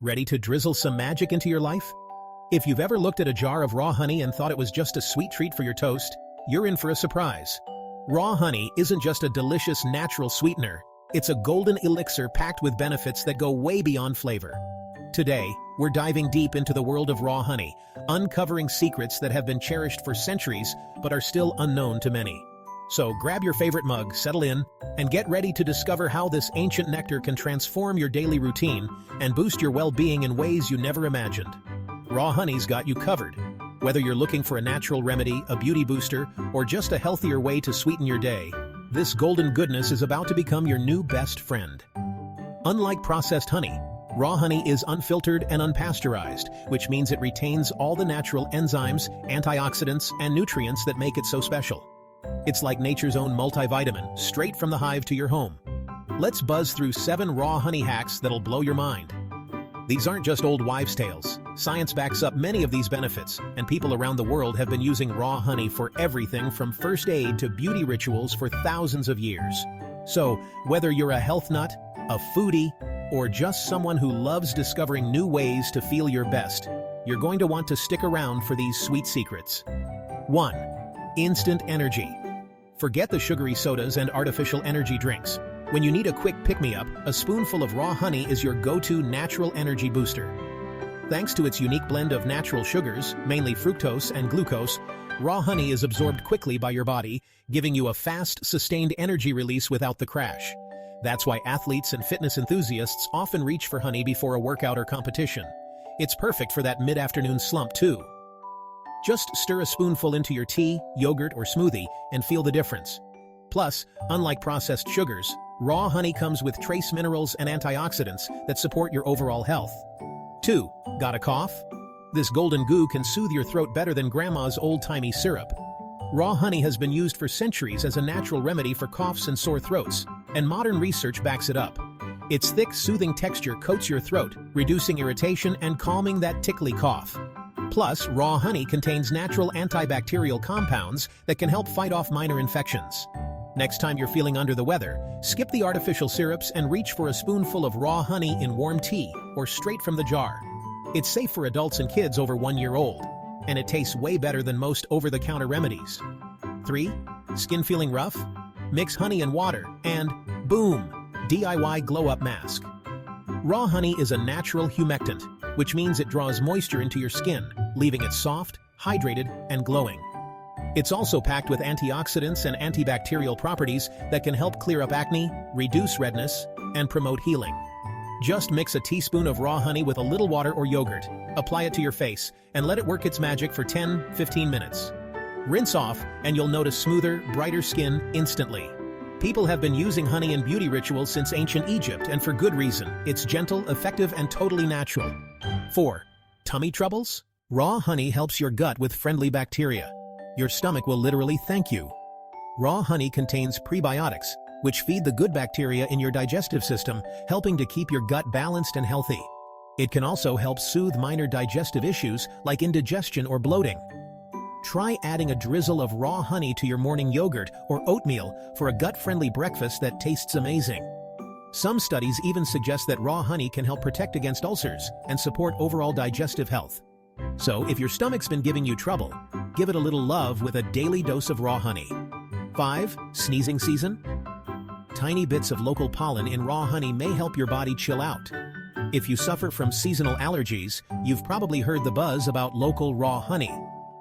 Ready to drizzle some magic into your life? If you've ever looked at a jar of raw honey and thought it was just a sweet treat for your toast, you're in for a surprise. Raw honey isn't just a delicious natural sweetener, it's a golden elixir packed with benefits that go way beyond flavor. Today, we're diving deep into the world of raw honey, uncovering secrets that have been cherished for centuries but are still unknown to many. So grab your favorite mug, settle in, and get ready to discover how this ancient nectar can transform your daily routine and boost your well-being in ways you never imagined. Raw honey's got you covered. Whether you're looking for a natural remedy, a beauty booster, or just a healthier way to sweeten your day, this golden goodness is about to become your new best friend. Unlike processed honey, raw honey is unfiltered and unpasteurized, which means it retains all the natural enzymes, antioxidants, and nutrients that make it so special. It's like nature's own multivitamin, straight from the hive to your home. Let's buzz through 7 raw honey hacks that'll blow your mind. These aren't just old wives' tales. Science backs up many of these benefits, and people around the world have been using raw honey for everything from first aid to beauty rituals for thousands of years. So, whether you're a health nut, a foodie, or just someone who loves discovering new ways to feel your best, you're going to want to stick around for these sweet secrets. 1. Instant energy. Forget the sugary sodas and artificial energy drinks. When you need a quick pick-me-up, a spoonful of raw honey is your go-to natural energy booster. Thanks to its unique blend of natural sugars, mainly fructose and glucose, raw honey is absorbed quickly by your body, giving you a fast, sustained energy release without the crash. That's why athletes and fitness enthusiasts often reach for honey before a workout or competition. It's perfect for that mid-afternoon slump, too. Just stir a spoonful into your tea, yogurt, or smoothie and feel the difference. Plus, unlike processed sugars, raw honey comes with trace minerals and antioxidants that support your overall health. 2. Got a cough? This golden goo can soothe your throat better than grandma's old-timey syrup. Raw honey has been used for centuries as a natural remedy for coughs and sore throats, and modern research backs it up. Its thick, soothing texture coats your throat, reducing irritation and calming that tickly cough. Plus, raw honey contains natural antibacterial compounds that can help fight off minor infections. Next time you're feeling under the weather, skip the artificial syrups and reach for a spoonful of raw honey in warm tea or straight from the jar. It's safe for adults and kids over 1 year old, and it tastes way better than most over-the-counter remedies. 3. Skin feeling rough? Mix honey and water and, boom, DIY glow-up mask. Raw honey is a natural humectant, which means it draws moisture into your skin, leaving it soft, hydrated, and glowing. It's also packed with antioxidants and antibacterial properties that can help clear up acne, reduce redness, and promote healing. Just mix a teaspoon of raw honey with a little water or yogurt, apply it to your face, and let it work its magic for 10-15 minutes. Rinse off, and you'll notice smoother, brighter skin instantly. People have been using honey in beauty rituals since ancient Egypt, and for good reason. It's gentle, effective, and totally natural. 4. Tummy troubles? Raw honey helps your gut with friendly bacteria. Your stomach will literally thank you. Raw honey contains prebiotics, which feed the good bacteria in your digestive system, helping to keep your gut balanced and healthy. It can also help soothe minor digestive issues like indigestion or bloating. Try adding a drizzle of raw honey to your morning yogurt or oatmeal for a gut-friendly breakfast that tastes amazing. Some studies even suggest that raw honey can help protect against ulcers and support overall digestive health. So, if your stomach's been giving you trouble, give it a little love with a daily dose of raw honey. 5. Sneezing season? Tiny bits of local pollen in raw honey may help your body chill out. If you suffer from seasonal allergies, you've probably heard the buzz about local raw honey.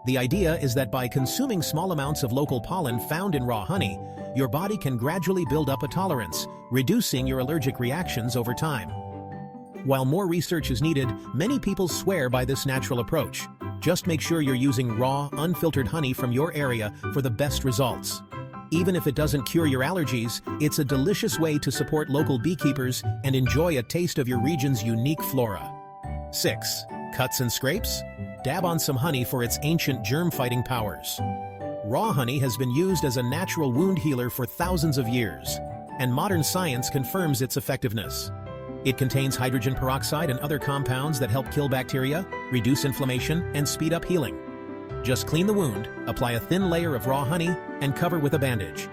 The idea is that by consuming small amounts of local pollen found in raw honey, your body can gradually build up a tolerance, reducing your allergic reactions over time. While more research is needed, many people swear by this natural approach. Just make sure you're using raw, unfiltered honey from your area for the best results. Even if it doesn't cure your allergies, it's a delicious way to support local beekeepers and enjoy a taste of your region's unique flora. 6. Cuts and scrapes? Dab on some honey for its ancient germ-fighting powers. Raw honey has been used as a natural wound healer for thousands of years, and modern science confirms its effectiveness. It contains hydrogen peroxide and other compounds that help kill bacteria, reduce inflammation, and speed up healing. Just clean the wound, apply a thin layer of raw honey, and cover with a bandage.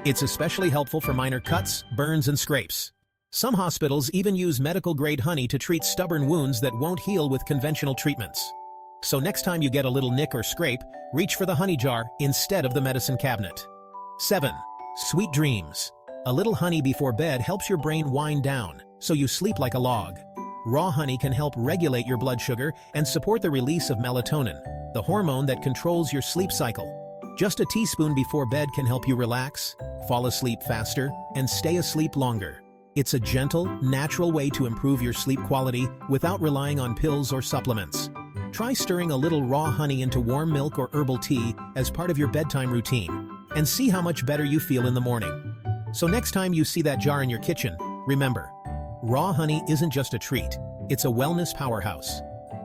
It's especially helpful for minor cuts, burns, and scrapes. Some hospitals even use medical-grade honey to treat stubborn wounds that won't heal with conventional treatments. So next time you get a little nick or scrape, reach for the honey jar instead of the medicine cabinet. 7. Sweet dreams. A little honey before bed helps your brain wind down, so you sleep like a log. Raw honey can help regulate your blood sugar and support the release of melatonin, the hormone that controls your sleep cycle. Just a teaspoon before bed can help you relax, fall asleep faster, and stay asleep longer. It's a gentle, natural way to improve your sleep quality without relying on pills or supplements. Try stirring a little raw honey into warm milk or herbal tea as part of your bedtime routine, and see how much better you feel in the morning. So next time you see that jar in your kitchen, remember, raw honey isn't just a treat, it's a wellness powerhouse.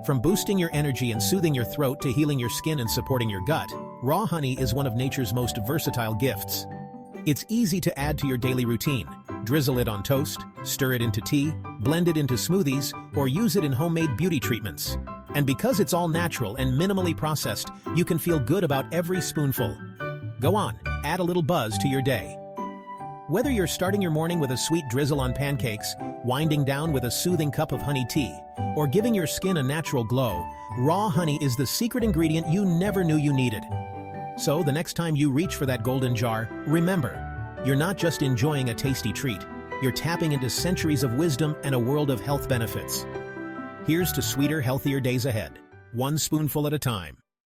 From boosting your energy and soothing your throat to healing your skin and supporting your gut, raw honey is one of nature's most versatile gifts. It's easy to add to your daily routine. Drizzle it on toast, stir it into tea, blend it into smoothies, or use it in homemade beauty treatments. And because it's all natural and minimally processed, you can feel good about every spoonful. Go on, add a little buzz to your day. Whether you're starting your morning with a sweet drizzle on pancakes, winding down with a soothing cup of honey tea, or giving your skin a natural glow, raw honey is the secret ingredient you never knew you needed. So the next time you reach for that golden jar, remember, you're not just enjoying a tasty treat, you're tapping into centuries of wisdom and a world of health benefits. Here's to sweeter, healthier days ahead, one spoonful at a time.